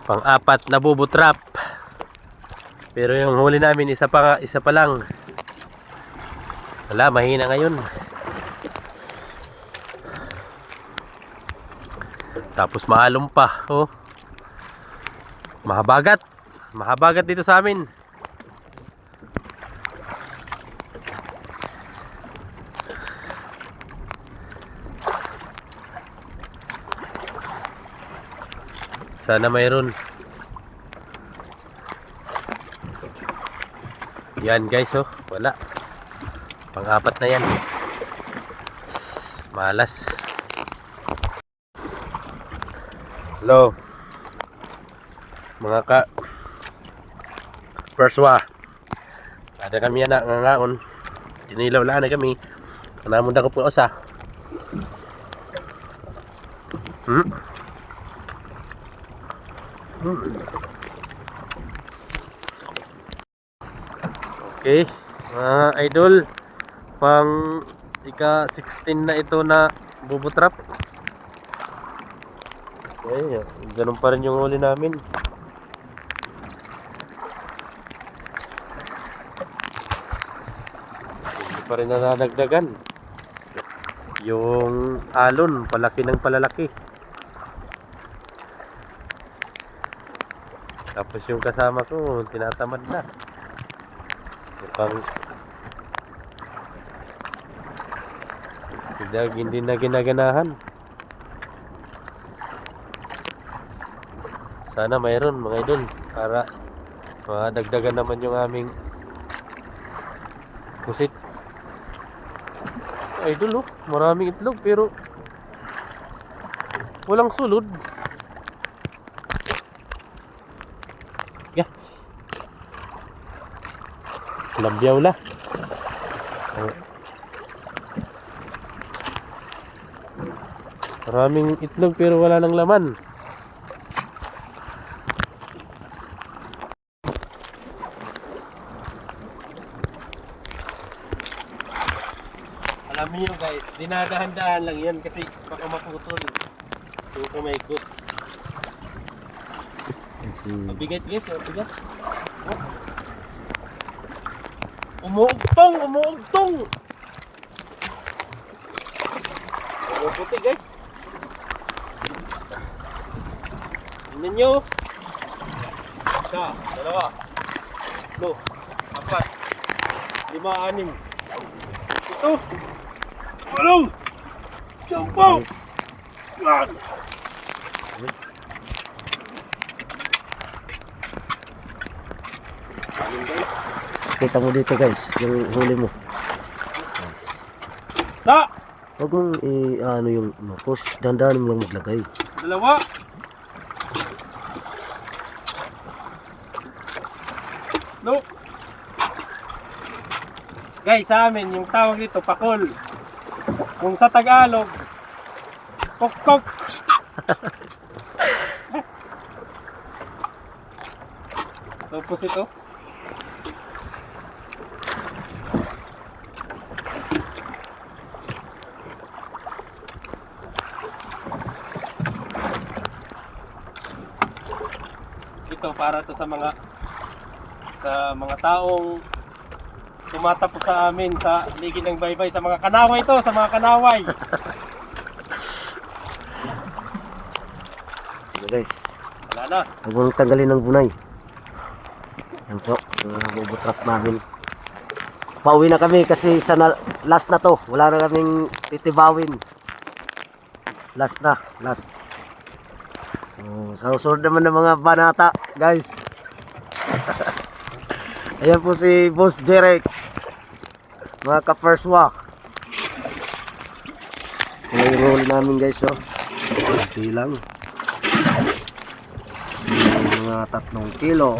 Pang-apat na bubutrap. Pero yung huli namin isa pa lang. Wala, mahina ngayon. Tapos maalom pa, oh. Mahabagat. Mahabagat dito sa amin. Sana mayroon. Yan guys, oh, wala. Pang-apat na yan. Malas. Hello mga ka perswa. Ada kami anak ngaon. Tinilaw lang na kami. Kanamon da ko po usa. Okay, mga idol, pang ika-16 na ito na bubutrap. Okay, ganun pa rin yung huli namin. Hindi pa rin nadagdagan. Yung alon, palaki ng palalaki. Tapos yung kasama ko, tinatamad na. Mukhang hindi na ginaganahan. Sana mayroon mga idol para madagdagan naman yung aming pusit. Idol, oh, maraming itlog pero walang sulod. Yeah. Labyaw la. Maraming itlog pero wala nang laman. Alam niyo guys, dinadahan-dahan lang yan kasi baka maputol yung kamay ko. Mabigat guys, mabigat. Umuugtong, umuugtong. Umuputi guys. Tingnan nyo. Isa, dalawa, tatlo, apat, lima, anim. Ito. Walong. Sampung. Yan. Kita mo dito guys, yung huli mo. Sa. Huwag mong ano yung tapos dandanan mo lang maglagay. Dalawa. No. Guys, sa amin yung tawag dito pakol. Kung sa Tagalog, kok-kok. Tapos ito. Ito para to sa mga taong tumatapos sa amin sa Ligi ng Baybay, sa mga kanaway to, sa mga kanaway. Ito guys. Wala na. Huwag mong tanggalin ng bunay. Yan po, bubutrap namin. Pauwi na kami kasi last na to. Wala na kaming titibawin. Last na, last. So, sa susunod naman ng mga banata, guys. Ayan po si Boss Derek. Mga kaperswa. Ito yung huli namin guys, oh. Silang. Mga 3 kilo.